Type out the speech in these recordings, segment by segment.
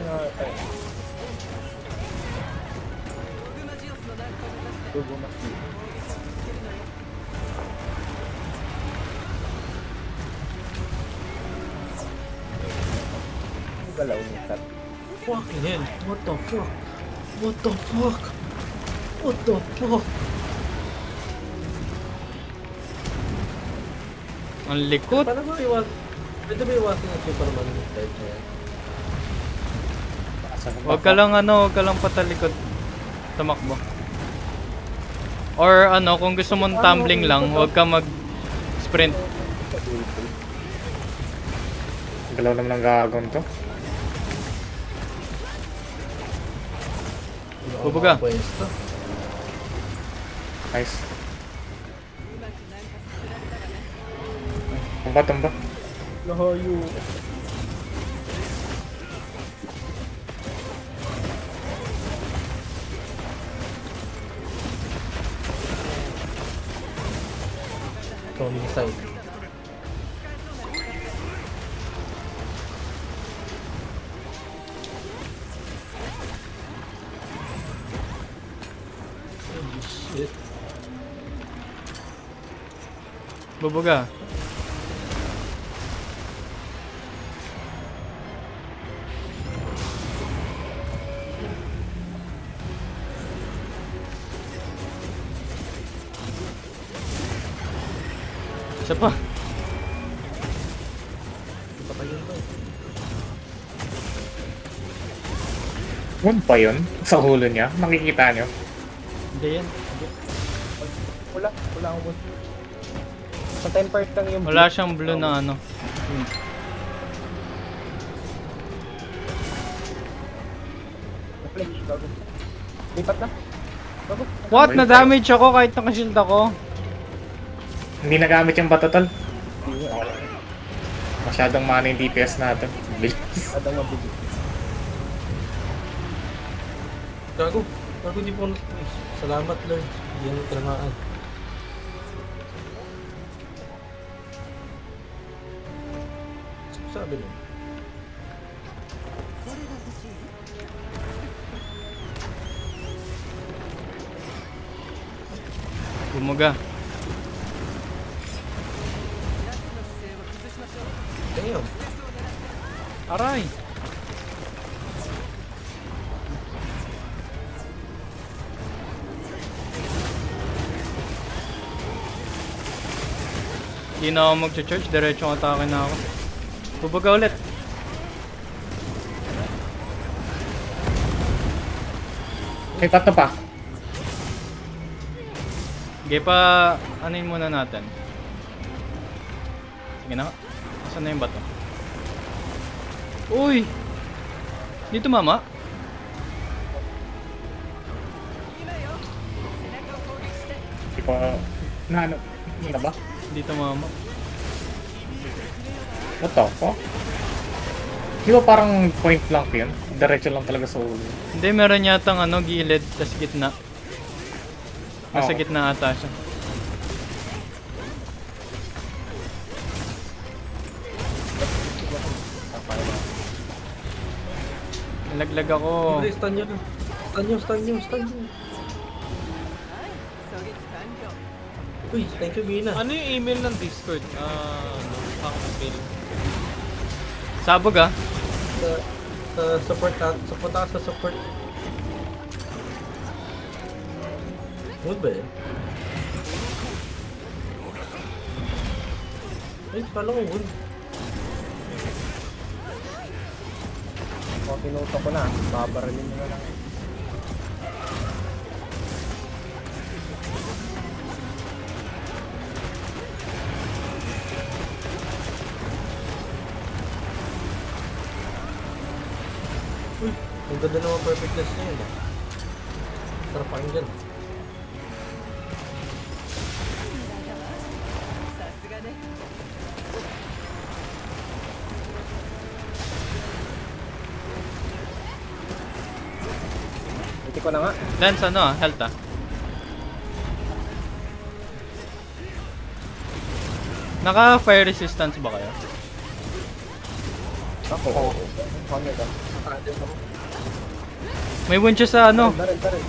nga tayo. Turbo mas dito. Ang galaw ni Kat. Fucking hell. What the fuck? What the fuck? What the fuck? Ang likot. Paano ba iwas? Pwede ba iwasin ang Superman ng type na yan? Huwag ka lang ano, huwag ka lang patalikod. Tumakbo. Or ano, kung gusto mong tumbling lang, huwag ka mag-sprint. Galaw naman ng gagawin to. Bubuga. Pwesto. Nice. Tumba. Lahayo. Tony side. Holy shit. Bubuga. Isa pa. Patay yun to. Wound pa yun? Sa hulo niya? Nakikita nyo? Hindi yan. Hindi. Wala akong wood. Sa 10% lang yung Wala siyang blue na ano. Flash, bago. Lipat na. Bago. What? Na-damage ako kahit naka-shield ako. Hindi nagamit yung bato tol. Hindi nga. Masyadong mana yung DPS natin. Bilis. Adang mabigit. Gago. Gago di po na-squeeze. Salamat Lord. Hindi yan tinamaan. Sabi nun. Bumuga. Damn. Aray. Hindi na ako mag-charge, diretsong atake na ako. Bubuga ulit. May pato pa. Sige pa, anin muna natin. Sige na. Saan na yung bato? Uy! Dito mama? Hindi ko... ano ba? Dito mama. What the fuck? Di ba parang point blank yun? Diretso lang talaga sa ulo. Hindi, meron yatang ano, gilid, tas gitna. Nasa Oo. gitna ata siya. Nalaglag ako. Libre, stun nyo. Stun nyo. Uy, thank you Bina. Ano yung email ng Discord? Ang email. Sabog ah. Sa support ako sa support. Good ba yan? Ay, kala ko wood. O, pinuto ko na. Babaralin mo na lang. Uy, ang ganda naman perfectness niya yun. Sarap pakinggan. Hindi ko na nga. Lance ano ah, health ah. Naka fire resistance ba kayo? Ako. Kanya ka. May wound siya sa ano. Baril.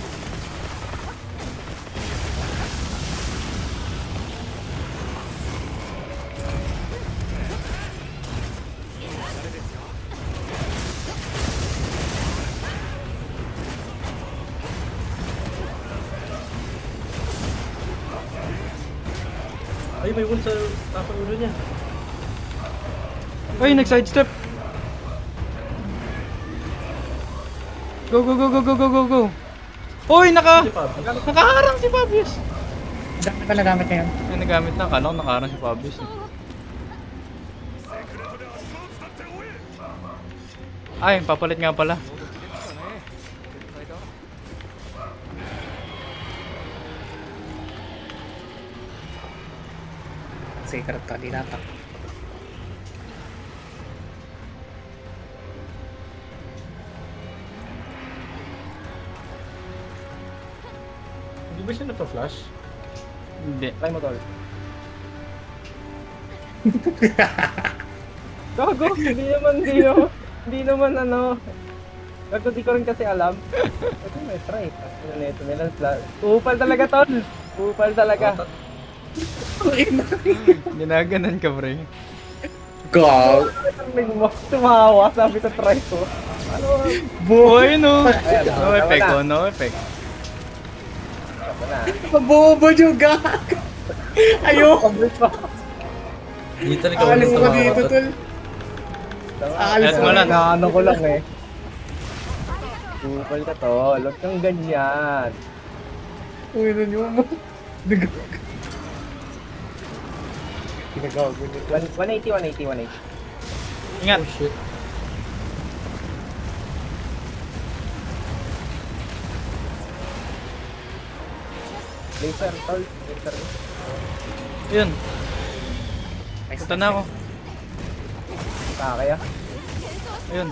Ay, may wound sa tapang ulo niya. Ay, nag-sidestep. Go, go, go, go, go, go, go, go. Uy, Si Pablo. nakaharang si Fabius. Dami pala gamit niya yun. Ay, nagamit na. Kala ko nakaharang si Fabius. Eh. Ay, papalit nga pala. Secret ka, di natak. Hindi ba siya napa-flash? Hindi. Try mo, tol. Gago, hindi naman ano. Gago, di ko rin kasi alam. Ito may try. Tapos nito nila. Upal talaga, tol. Upal talaga. Ginaganan ka, pre. Gag! Tumawa, sabi ko try ko. Ano? Boy, no. Ayan, No tama effect, na. oh. No effect. Tama na. Mabobo yung gag! Ayoko! Hindi talaga Aalis walang ko tumawa dito, to. tol. Aalis Alis ko mo lang. Ano ko lang eh. Upal ka, tol. Huwag kang ganyan. Uy, na niyo mo. Ginagago niyo. 180. Ingat. Oh shit. Laser, tol. Laser. Yun. Punta na ako. Kaya. Ayun.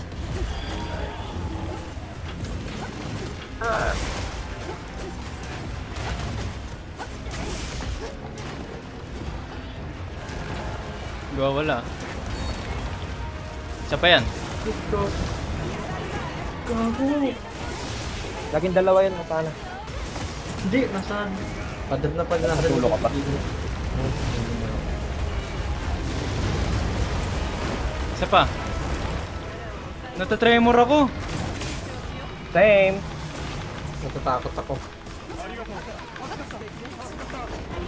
Gawa wala. Isa pa yan. Gago. Laging dalawa yun, paano? Hindi, nasaan? Pader na pala nasa Natulog ka pa? Isa pa. Natatremor ako. Same. Natatakot ako.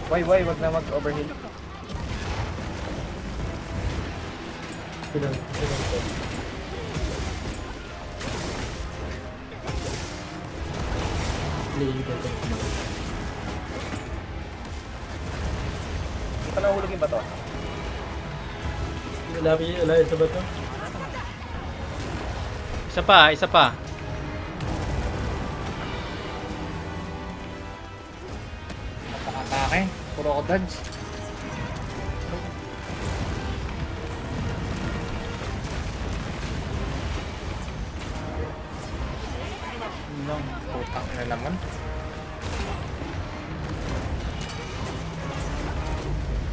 Why, wag na mag-overheal. Pinan. Play dito. Hindi pa nahulog yung bato. Labi sa bato. Isa pa, isa pa. Napaka-atake. Puro ko dodge. Yun lang. Putang na naman.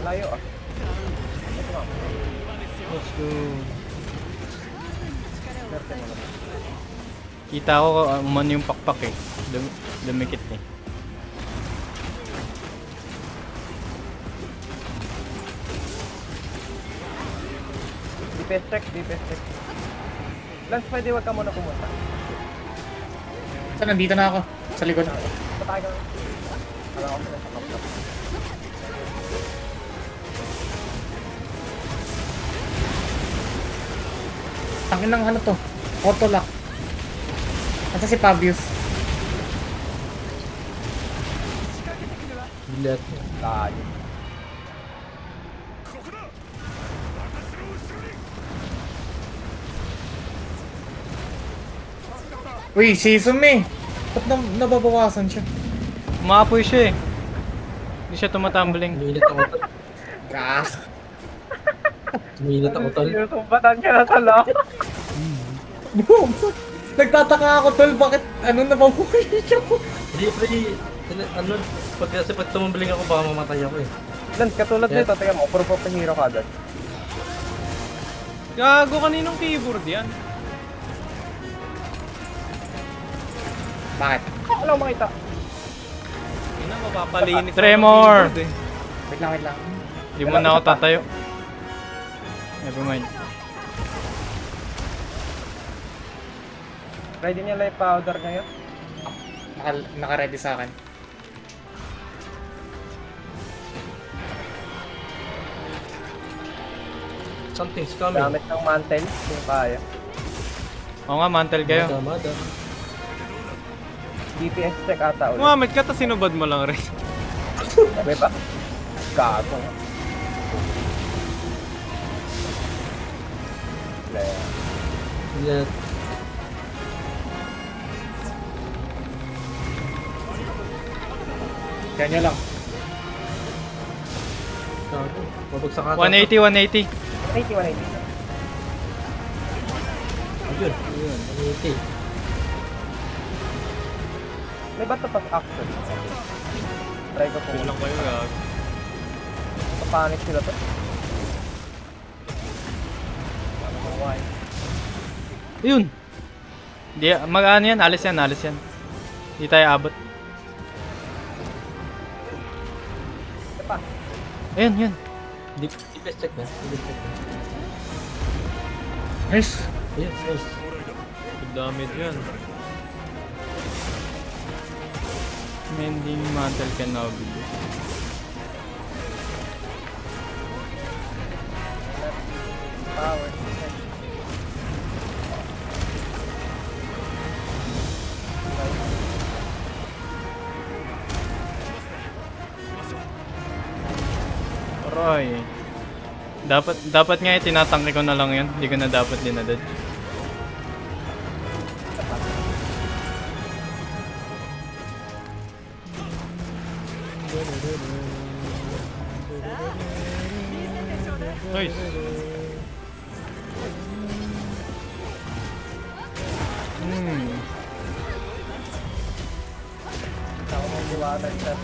Layo ah. Let's go. Swerte mo naman. Kita ko umano yung pakpak eh. Dumikit eh. Defense check. Lance, pwede wag ka muna pumunta. Saan? Nandito na ako. Sa likod. Patay ka. Alam ko nasa kapta. Tangin ng ano to? Auto lock. Nasa si Fabius. Bilat. Tayo. Uy, si Sumi! Ba't nababawasan siya? Umaapoy siya eh. Hindi siya tumatumbling. Umiinit ako tol. Gas! Umiinit ako tol. Sinusumbatan ka na tala. Boom! Nagtataka ako, tol, bakit nababawasan siya ko? Hindi, pre. Ano, pag tumambling ako, baka mamatay ako eh. Lance, katulad Yeah. nito, tingnan mo, puro pa hero ka agad. Gago kaninong keyboard yan? Bakit? Wala akong makita. Ina, mapapalinis. Tremor! ako ng keyboard eh. Wait lang, wait lang. Di mo na ako tatayo. Never mind. Ready niya light powder ngayon? Naka-ready sa akin. Something's coming. Gamit ng mantle, kung kaya. Oo nga, mantle kayo. Mada. DPS check ata ulit. Muhammad ka, tas sinubad mo lang rin. Sabi ba? Gago. Player. Let. Kaya nyo lang. Gago. Babagsak ata. 180, 180. 180, 180. Ayun. Ayun. 180. May bato pas action. Try ko kung Kulang kayo gago. papanik sila to. Why? Ayun! Di, mag-ano yan? Alis yan, alis yan. Di tayo abot. Ito pa. Ayun, yun. DPS check na. DPS check na. Nice. Ayun. Nice. Good damage yan. Mending mantle Kenobi. Power. Roy. Dapat nga tinatangke ko na lang yun. Hindi ko na dapat dinadad. Nice. Ako mong liwanag siya.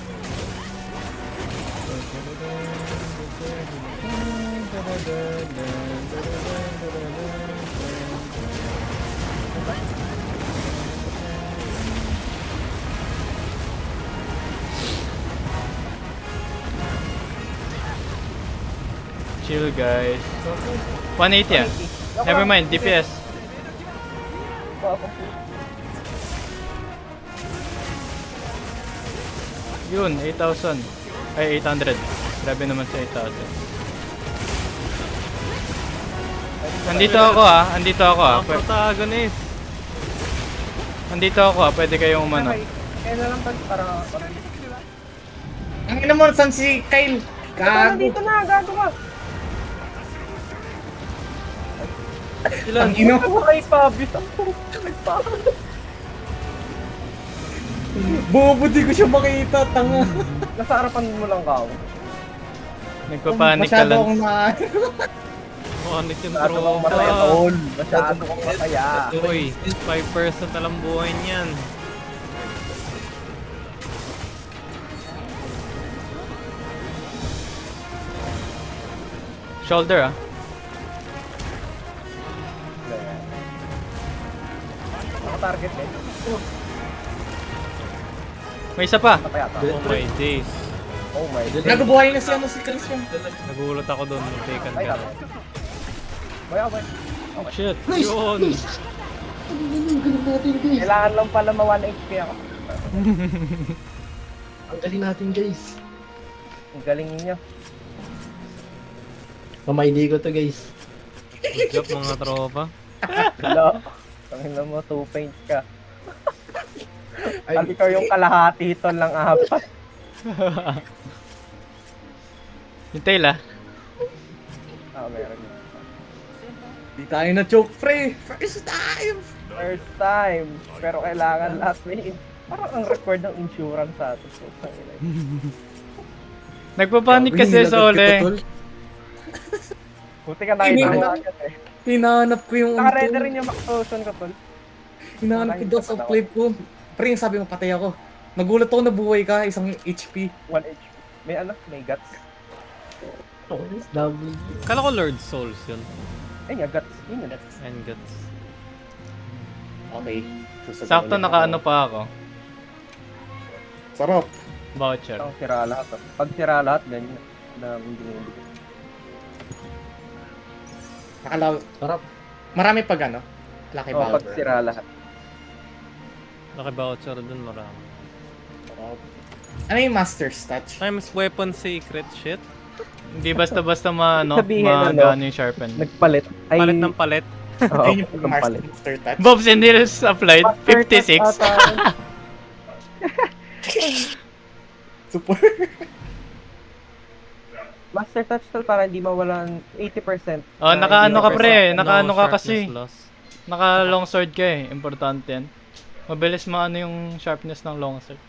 Chill guys. 180 ah. Never mind, DPS. Yun, 8,000. Ay, 800. Grabe naman sa 8,000. Andito ako ah, andito ako ah. Ang protagonist. Andito ako ah, pwede kayong umano. Kaya na lang para... Ang ina mo, saan si Kyle? Gago. Dito na, gago ka! Ang ina. Ako kay Pabis ako. Bobo, di ko siya makita, tanga. Nasa harapan mo lang ka. Nagpapanik ka Masyado lang. akong na... Mukhanik yung Masyado kang tropa. masaya, tol. Masyado kang masaya. Uy, 5% na lang buhay niyan. Shoulder ah. Naka-target eh. May isa pa. Ano pa yata? Oh my days. Oh my God. Nagabuhay na si Christian. Nagulat ako doon nung taken Ay, ka. tama. Boy, okay. Shit. Yun! Kailangan lang pala ma-1 HP ako. Ang galing natin guys. Ang galing niyo. Pamaidi ko to guys. Good job mga tropa. Hello. Tangina mo, 2 paint ka. At ikaw yung kalahati, ton lang apat. Yung tail ah. Ah, meron. Di tayo na choke, pre. First time. First time. Pero kailangan lahat may... Parang ang record ng insurance sa atin. So, tangina. Nagpapanik kasi sa uli. Buti ka nakita mo agad eh. Hinahanap ko yung... Naka-ready rin yung Mac-Potion ko, tol. Hinahanap ko daw sa play ko. Pre, yung sabi mo, patay ako. Nagulat ako na buhay ka, isang HP. 1 HP. May ano? May guts. Oh, double. Kala ko Lord Souls yun. Ay, agats. Yun yun. And guts. Okay. Susunod Sakto ulit nakaano ako. pa ako. Sarap. Voucher. Ang sira lahat. Pag sira lahat, ganyan. Hindi. Nakalaw. Sarap. Marami pag ano? Lucky Oh, pag Bowser. sira lahat. Naka-voucher dun marami. Sarap. Ano yung Master's Touch? Times weapon secret shit. Hindi basta-basta maano, Sabihin, magano yung sharpen. Nagpalit. Ay, Palit ng palit. Oo, Ayun yung nagpalit. Master Touch. Bobs and Needles applied, 56. Super. Master Touch Tool para hindi mawalan 80%. Oh, nakaano ka pre, No nakaano ka sharpness kasi. loss. Naka long sword ka eh, importante yan. Mabilis maano yung sharpness ng long sword.